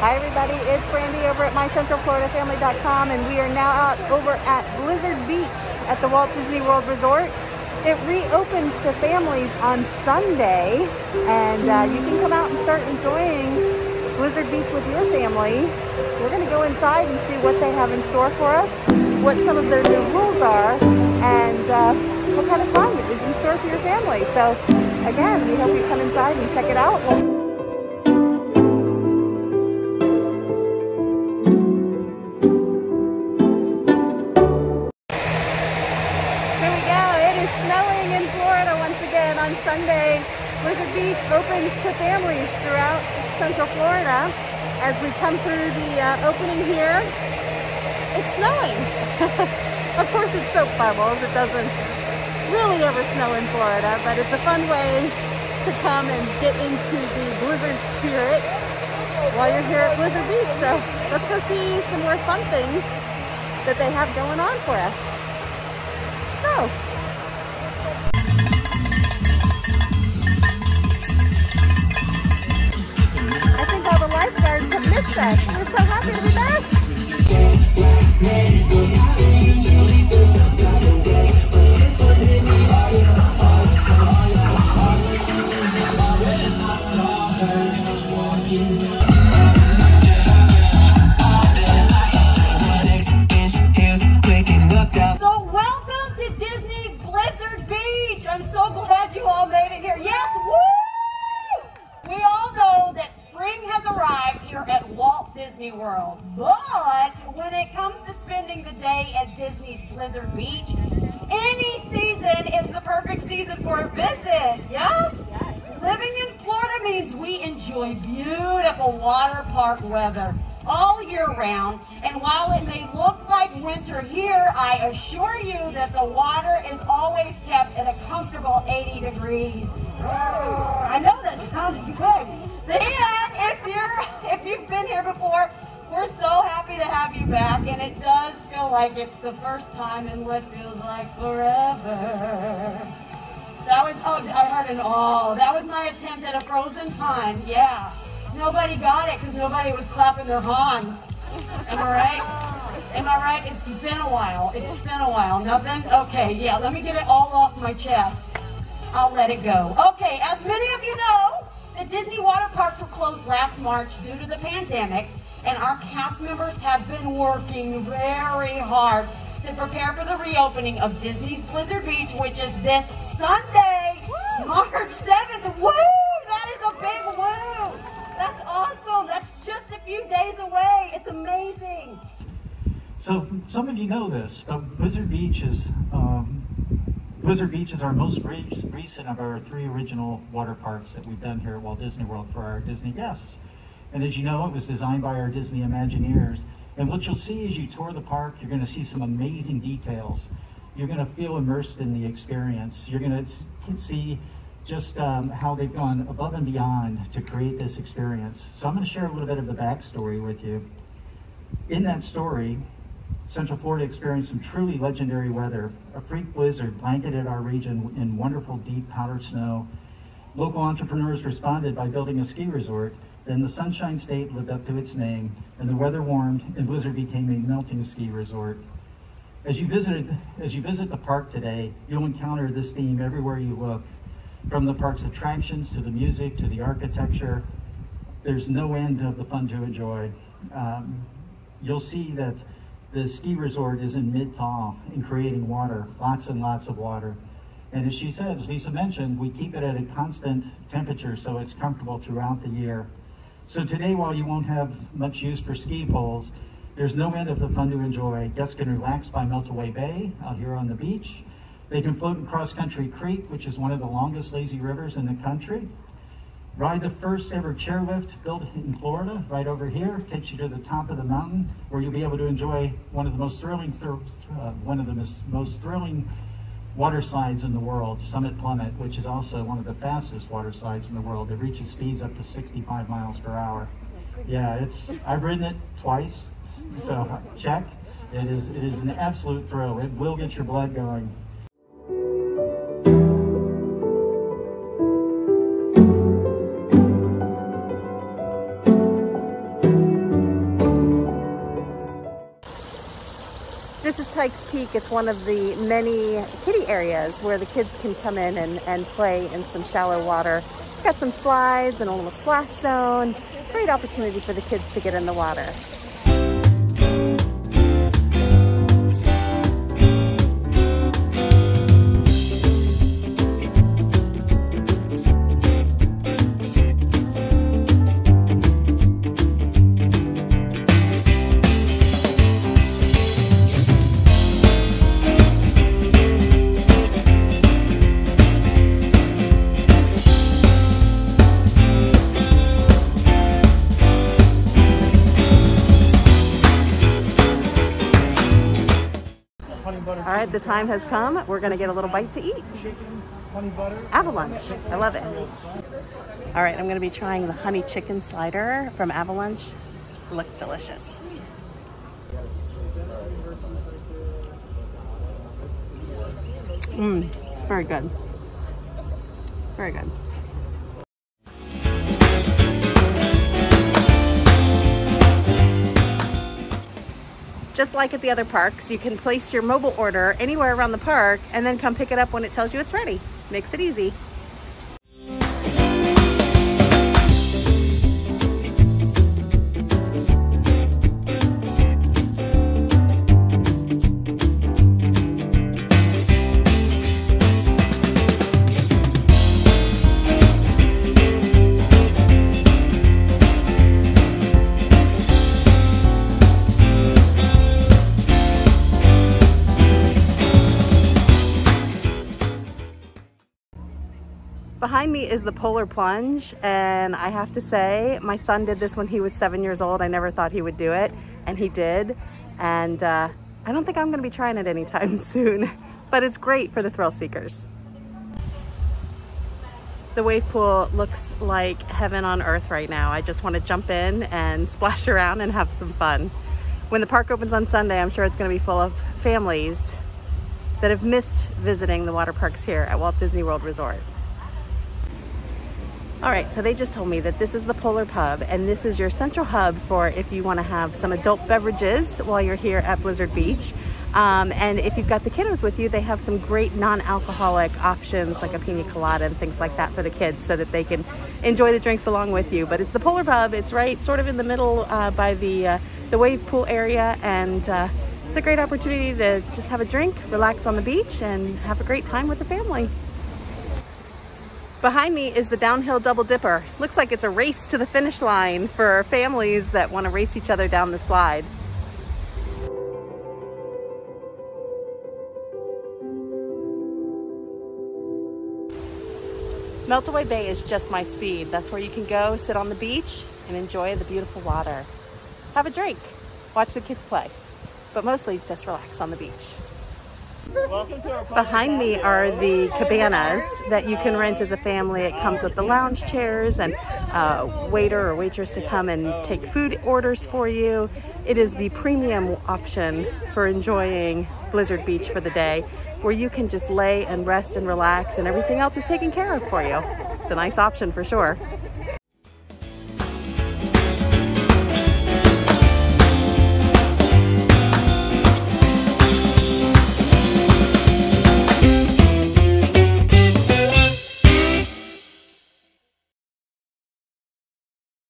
Hi everybody, it's Brandy over at MyCentralFloridaFamily.com, and we are now out over at Blizzard Beach at the Walt Disney World Resort. It reopens to families on Sunday, and you can come out and start enjoying Blizzard Beach with your family. We're going to go inside and see what they have in store for us, what some of their new rules are, and what kind of fun is in store for your family. So again, we hope you come inside and check it out. On Sunday, Blizzard Beach opens to families throughout Central Florida. As we come through the opening here, it's snowing. Of course, it's soap bubbles. It doesn't really ever snow in Florida, but it's a fun way to come and get into the blizzard spirit while you're here at Blizzard Beach. So let's go see some more fun things that they have going on for us. So. Lifeguards have missed us. We're so happy to be back. So welcome to Disney's Blizzard Beach. I'm so glad you all made it here. Yes, woo! We all know that spring has arrived here at Walt Disney World, but when it comes to spending the day at Disney's Blizzard Beach, any season is the perfect season for a visit, yes? Living in Florida means we enjoy beautiful water park weather all year round, and while it may look like winter here, I assure you that the water is always kept at a comfortable 80 degrees. I know that sounds good. And if you've been here before, we're so happy to have you back, and it does feel like it's the first time in what feels like forever. That was, oh, I heard an oh. That was my attempt at a Frozen time, yeah. Nobody got it because nobody was clapping their hands. Am I right? Am I right? It's been a while. It's been a while. Nothing? Okay, yeah, let me get it all off my chest. I'll let it go. Okay, as many of you know, the Disney water parks were closed last March due to the pandemic, and our cast members have been working very hard to prepare for the reopening of Disney's Blizzard Beach, which is this Sunday, March 7th. Woo! That is a big woo! That's awesome. That's just a few days away. It's amazing. So some of you know this, but Blizzard Beach is our most recent of our 3 original water parks that we've done here at Walt Disney World for our Disney guests. And as you know, it was designed by our Disney Imagineers. And what you'll see as you tour the park, you're going to see some amazing details. You're going to feel immersed in the experience. You're going to see just how they've gone above and beyond to create this experience. So I'm going to share a little bit of the backstory with you. In that story, Central Florida experienced some truly legendary weather. A freak blizzard blanketed our region in wonderful deep powdered snow. Local entrepreneurs responded by building a ski resort. Then the Sunshine State lived up to its name, and the weather warmed, and Blizzard became a melting ski resort. As you visit the park today, you'll encounter this theme everywhere you look. From the park's attractions to the music to the architecture, there's no end of the fun to enjoy. You'll see that the ski resort is in mid-thaw and creating water, lots and lots of water. And as she said, as Lisa mentioned, we keep it at a constant temperature so it's comfortable throughout the year. So today, while you won't have much use for ski poles, there's no end of the fun to enjoy. Guests can relax by Meltaway Bay out here on the beach. They can float in Cross Country Creek, which is one of the longest lazy rivers in the country. Ride the first ever chairlift built in Florida, right over here. Takes you to the top of the mountain, where you'll be able to enjoy one of the most thrilling water slides in the world, Summit Plummet, which is also one of the fastest water slides in the world. It reaches speeds up to 65 miles per hour. Yeah, I've ridden it twice, so check. It is an absolute thrill. It will get your blood going. This is Pikes Peak. It's one of the many kiddie areas where the kids can come in and play in some shallow water. Got some slides and a little splash zone. Great opportunity for the kids to get in the water. All right, the time has come. We're gonna get a little bite to eat. Avalanche, I love it. All right, I'm gonna be trying the honey chicken slider from Avalanche. It looks delicious. It's very good. Very good. Just like at the other parks, you can place your mobile order anywhere around the park and then come pick it up when it tells you it's ready. Makes it easy. Behind me is the polar plunge, and I have to say my son did this when he was 7 years old. I never thought he would do it, and he did. And I don't think I'm gonna be trying it anytime soon, but it's great for the thrill seekers. The wave pool looks like heaven on earth right now. I just want to jump in and splash around and have some fun. When the park opens on Sunday, I'm sure it's gonna be full of families that have missed visiting the water parks here at Walt Disney World Resort. All right, so they just told me that this is the Polar Pub, and this is your central hub for if you want to have some adult beverages while you're here at Blizzard Beach. And if you've got the kiddos with you, they have some great non-alcoholic options like a pina colada and things like that for the kids so that they can enjoy the drinks along with you. But it's the Polar Pub. It's right sort of in the middle by the wave pool area, and it's a great opportunity to just have a drink, relax on the beach, and have a great time with the family. Behind me is the downhill double dipper. Looks like it's a race to the finish line for families that want to race each other down the slide. Meltaway Bay is just my speed. That's where you can go sit on the beach and enjoy the beautiful water. Have a drink, watch the kids play, but mostly just relax on the beach. Behind me are the cabanas that you can rent as a family. It comes with the lounge chairs and waiter or waitress to come and take food orders for you. It is the premium option for enjoying Blizzard Beach for the day, where you can just lay and rest and relax and everything else is taken care of for you. It's a nice option for sure.